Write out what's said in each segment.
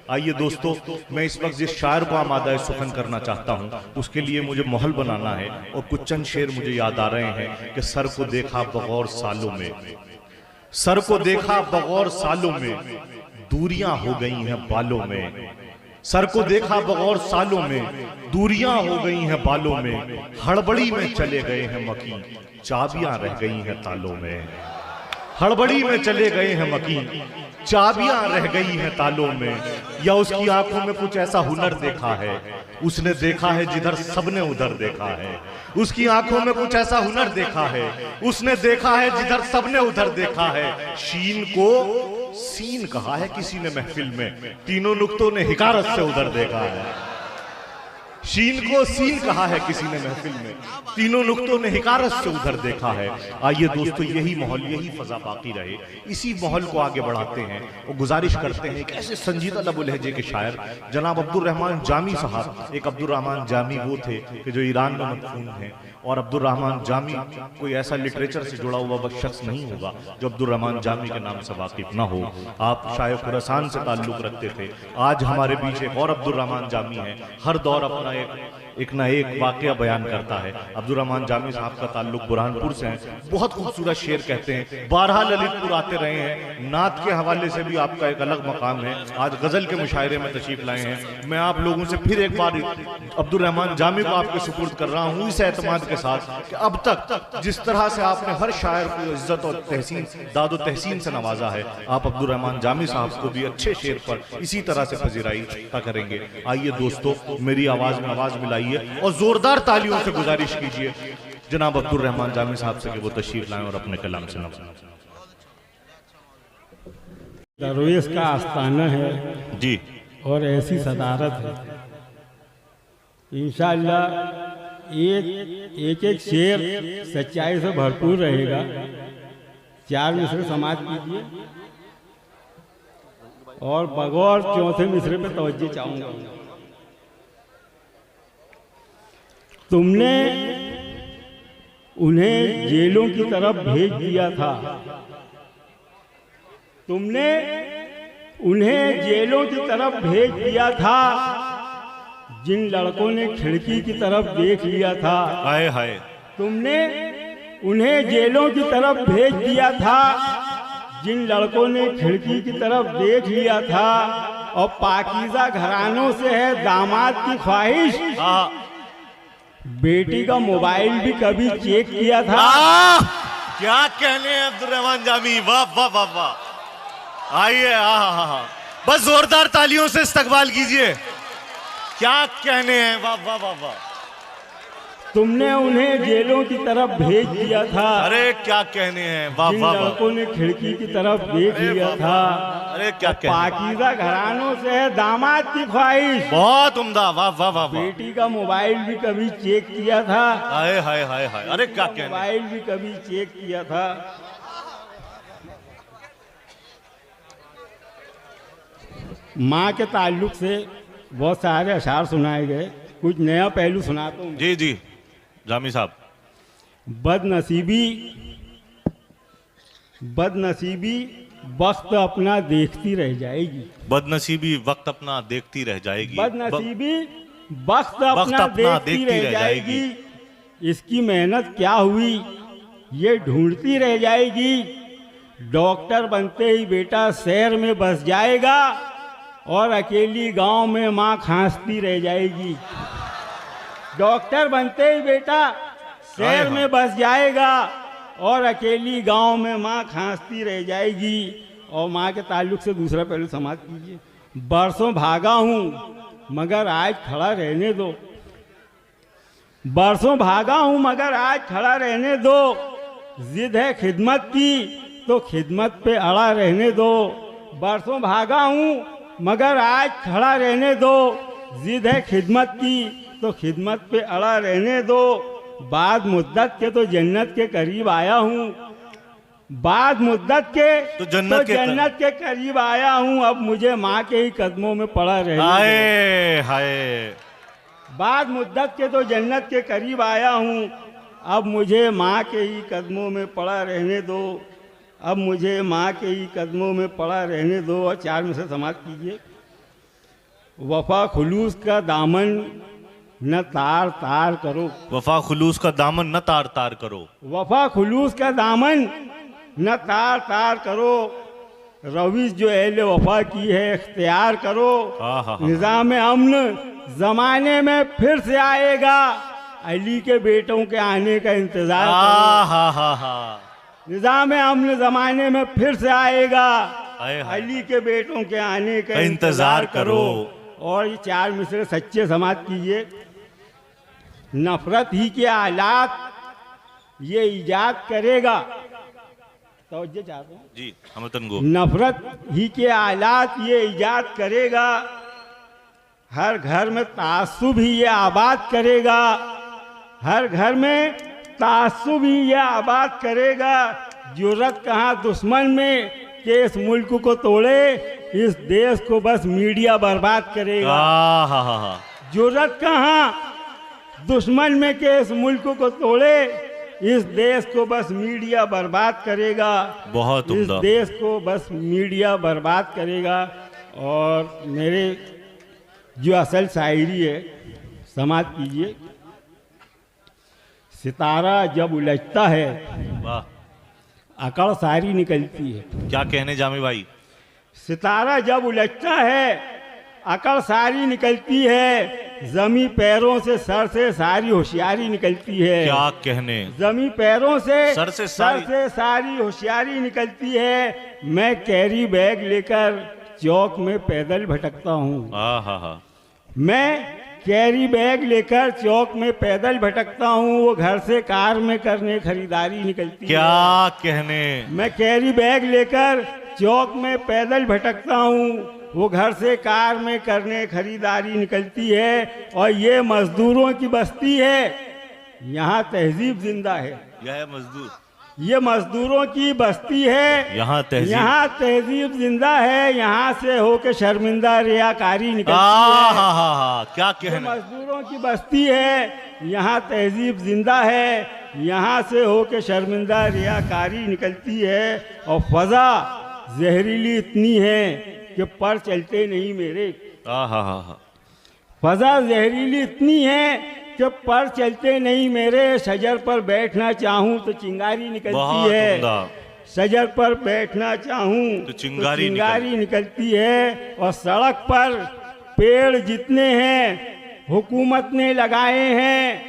आइए दोस्तों, मैं इस वक्त जिस शायर को आमादा सुखन करना चाहता हूँ उसके लिए मुझे माहौल बनाना है और कुछ चंद शेर मुझे याद आ रहे हैं कि सर को देखा बगौर सालों में, सर को देखा बगौर सालों में, दूरियां हो गई हैं बालों में। सर को देखा बगौर सालों में, दूरियां हो गई हैं बालों में। हड़बड़ी में चले गए हैं मकी, चाबियां रह गई हैं तालों में। हड़बड़ी में चले गए हैं मकी, चाबियां रह गई हैं तालों में। या उसकी आंखों में कुछ ऐसा हुनर देखा है, उसने देखा है जिधर सबने उधर देखा है। उसकी आंखों में कुछ ऐसा हुनर देखा है, उसने देखा है जिधर सबने उधर देखा है। शीन को सीन कहा है किसी ने महफिल में, तीनों नुक्तों ने हिकारत से उधर देखा है। शीन को सीन कहा है किसी ने महफिल में, तीनों नुक्तों ने हिकारत से उधर देखा है। आइए दोस्तों, यही माहौल, यही फजा बाकी रहे, इसी माहौल को आगे बढ़ाते हैं और गुजारिश करते हैं कि ऐसे संजीदा लबो लहजे के शायर जनाब अब्दुल रहमान जामी साहब, एक अब्दुल रहमान जामी वो थे कि जो ईरान में मदफून हैं, और अब्दुल रहमान जामी कोई ऐसा लिटरेचर से जुड़ा हुआ शख्स नहीं होगा जो अब्दुल रहमान जामी के नाम से वाकिफ ना हो। आप शायर खुरासान से ताल्लुक रखते थे, आज हमारे बीच एक और अब्दुल रहमान जामी है। हर दौर अपना एक ना एक वाकया बयान करता है। अब्दुल रहमान जामी साहब का ताल्लुक बुरहानपुर से है। बहुत खूबसूरत शेर कहते हैं, 12 ललितपुर आते रहे हैं। नात के हवाले से भी आपका एक अलग मकाम है। आज गजल के मुशायरे में तशरीफ लाए हैं। मैं आप लोगों से फिर एक बार अब्दुल रहमान जामी को आपके सुपुर्द कर रहा हूँ इस एतमाद के साथ कि अब तक जिस तरह से आपने हर शायर को इज्जत और तहसीन, दादो तहसीन से नवाजा है, आप अब्दुल रहमान जामी साहब को भी अच्छे शेर पर इसी तरह से पजीराई करेंगे। आइए दोस्तों, मेरी आवाज में आवाज मिलाइए और जोरदार तालियों से गुजारिश कीजिए जनाब अब्दुल रहमान जामी साहब से कि वो तशरीफ लाएं और अपने कलाम से नवाजें। दरवेश का आस्थाना है जी, और ऐसी सदारत है। इंशाअल्लाह एक शेर सच्चाई से भरपूर रहेगा। 4 मिसरे समाज कीजिए और बगौर चौथे मिसरे पे तवज्जो चाहूंगा। तुमने उन्हें जेलों की तरफ भेज दिया था, तुमने उन्हें जेलों की तरफ भेज दिया था, जिन लड़कों ने खिड़की की तरफ देख लिया था। हाय हाय। तुमने उन्हें जेलों की तरफ भेज दिया था, जिन लड़कों ने खिड़की की तरफ देख लिया था। और पाकीज़ा घरानों से है दामाद की ख्वाहिश, बेटी का मोबाइल भी कभी चेक किया था। क्या कहने हैं अब्दुल रहमान जामी, वाह वाह वाह वाह। आइए, बस जोरदार तालियों से इस्तकबाल कीजिए। क्या कहने हैं, वाह वाह वाह वाह। तुमने उन्हें जेलों की तरफ भेज दिया था। अरे क्या कहने हैं, वाह वाह वाह। लड़कों ने खिड़की की तरफ देख लिया था। अरे क्या कहने, पाकीज़ा घरानों से है दामाद की ख्वाहिश, बहुत उम्दा, वाह वाह वाह। बेटी का मोबाइल भी कभी चेक किया था। हाय हाय हाय हाय। अरे क्या कहने, मोबाइल भी कभी चेक किया था। माँ के ताल्लुक से बहुत सारे अशार सुनाए गए, कुछ नया पहलू सुनाता हूँ। जी जी जामी साहब। बदनसीबी वक्त अपना देखती रह जाएगी। बदनसीबी वक्त अपना देखती रह जाएगी। बदनसीबी वक्त अपना देखती रह जाएगी। इसकी मेहनत क्या हुई ये ढूंढती रह जाएगी। डॉक्टर बनते ही बेटा शहर में बस जाएगा और अकेली गांव में माँ खांसती रह जाएगी। डॉक्टर बनते ही बेटा शहर में बस जाएगा और अकेली गांव में माँ खांसती रह जाएगी। और माँ के ताल्लुक से दूसरा पहलू समाज कीजिए। बरसों भागा हूँ मगर आज खड़ा रहने दो। बरसों भागा हूँ मगर आज खड़ा रहने दो। जिद है खिदमत की तो खिदमत पे अड़ा रहने दो। बरसों भागा हूँ मगर आज खड़ा रहने दो। जिद है खिदमत की तो खिदमत पे अड़ा रहने दो। बाद मुद्दत के तो जन्नत के करीब आया हूँ। बाद मुद्दत के तो जन्नत के करीब आया हूँ। अब मुझे माँ के ही कदमों में पड़ा रहने दो। हाय। बाद मुद्दत के तो जन्नत के करीब आया हूँ। अब मुझे माँ के ही कदमों में पड़ा रहने दो। अब मुझे माँ के ही कदमों में पड़ा रहने दो। और 4 में से समाप्त कीजिए। वफा खुलूस का दामन न तार तार करो। वफा खुलूस का दामन न तार तार करो। वफा खुलूस का दामन न तार तार करो। रविश जो अहले वफा की है इख्तियार करो। निज़ाम अमन जमाने में फिर से आएगा, अली के बेटों के आने का इंतजार करो। निज़ाम अमन जमाने में फिर से आएगा, अली के बेटों के आने का इंतजार करो। और ये 4 मिसरे सच्चे समाज कीजिए। नफरत ही के आलात ये ईजाद करेगा। तवज्जो चाहते हैं जी हमतन गो। नफरत ही के आलात ये ईजाद करेगा, हर घर में तासुब ही ये आबाद करेगा। हर घर में तासुब ही ये आबाद करेगा। जुर्रत कहाँ दुश्मन में कि इस मुल्क को तोड़े, इस देश को बस मीडिया बर्बाद करेगा। जुर्रत कहाँ दुश्मन में कि इस मुल्क को तोड़े, इस देश को बस मीडिया बर्बाद करेगा। बहुत इस देश को बस मीडिया बर्बाद करेगा। और मेरे जो असल शायरी है समाज कीजिए। सितारा जब उलझता है अकड़ सारी निकलती है। क्या कहने जामे भाई। सितारा जब उलझता है अकड़ सारी निकलती है। जमी पैरों से सर से सारी होशियारी निकलती है। क्या कहने। जमी पैरों से सर से सारी होशियारी निकलती है। मैं कैरी बैग लेकर चौक में पैदल भटकता हूँ। मैं कैरी बैग लेकर चौक में पैदल भटकता हूँ। वो घर से कार में करने खरीदारी निकलती है। क्या कहने। मैं कैरी बैग लेकर चौक में पैदल भटकता हूँ। वो घर से कार में करने खरीदारी निकलती है। और ये मजदूरों की बस्ती है, यहाँ तहजीब जिंदा है। यह मजदूर, ये मजदूरों की बस्ती है, यहाँ तहजीब जिंदा है। यहाँ से होके शर्मिंदा रियाकारी निकलती है। क्या कहने। मजदूरों की बस्ती है, यहाँ तहजीब जिंदा है। यहाँ से होके शर्मिंदा रियाकारी निकलती है। और फजा जहरीली इतनी है कि पर चलते नहीं मेरे। फजा जहरीली इतनी है कि पर चलते नहीं मेरे। शजर पर बैठना चाहूँ तो चिंगारी निकलती है। शजर पर बैठना चाहूँ तो चिंगारी निकलती है। और सड़क पर पेड़ जितने हैं हुकूमत ने लगाए हैं,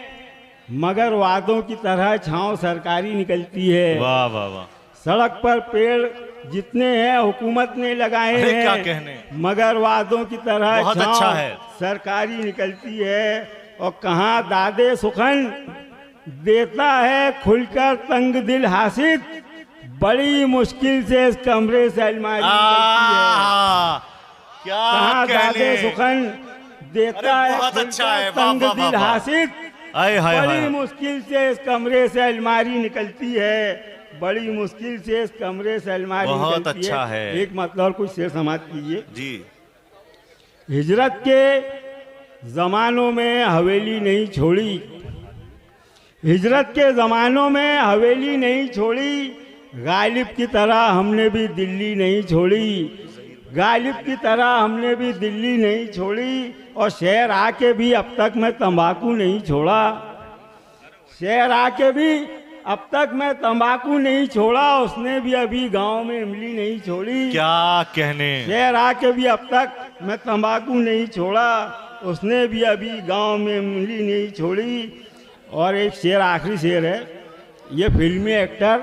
मगर वादों की तरह छांव सरकारी निकलती है। वाह वाह वाह। सड़क पर पेड़ जितने हैं हुकूमत ने लगाए हैं, क्या कहने। मगर वादों की तरह बहुत अच्छा है सरकारी निकलती है। और कहाँ दादे सुखन देता है खुलकर तंग दिल हासिद, बड़ी मुश्किल से इस कमरे से अलमारी निकलती है। कहाँ दादे सुखन देता है खुलकर तंग दिल हासिद, बड़ी मुश्किल से इस कमरे से अलमारी निकलती है। बड़ी मुश्किल से इस कमरे से अलमारी बहुत निकलती अच्छा है। एक मतलब और कुछ शेर समाज कीजिए जी। हिजरत के ज़मानों में हवेली नहीं छोड़ी। हिजरत के ज़मानों में हवेली नहीं छोड़ी। गालिब की तरह हमने भी दिल्ली नहीं छोड़ी। गालिब की तरह हमने भी दिल्ली नहीं छोड़ी। और शहर आके भी अब तक मैं तंबाकू नहीं छोड़ा। शहर आके भी अब तक मैं तंबाकू नहीं छोड़ा। उसने भी अभी गांव में इमली नहीं छोड़ी। क्या कहने। शहर आके भी अब तक मैं तंबाकू नहीं छोड़ा। उसने भी अभी गांव में इमली नहीं छोड़ी। और एक शेर आखिरी शेर है, ये फिल्मी एक्टर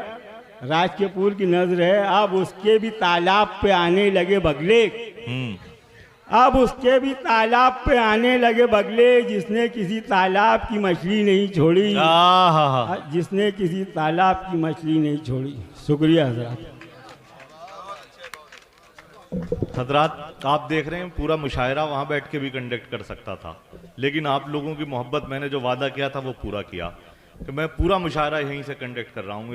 राज कपूर की नजर है। अब उसके भी तालाब पे आने लगे बगले। अब उसके भी तालाब पे आने लगे बगले। जिसने किसी तालाब की मछली नहीं छोड़ी। जिसने किसी तालाब की मछली नहीं छोड़ी। शुक्रिया हजरात। हजरात आप देख रहे हैं पूरा मुशायरा वहाँ बैठ के भी कंडक्ट कर सकता था, लेकिन आप लोगों की मोहब्बत मैंने जो वादा किया था वो पूरा किया कि मैं पूरा मुशायरा यहीं से कंडक्ट कर रहा हूँ।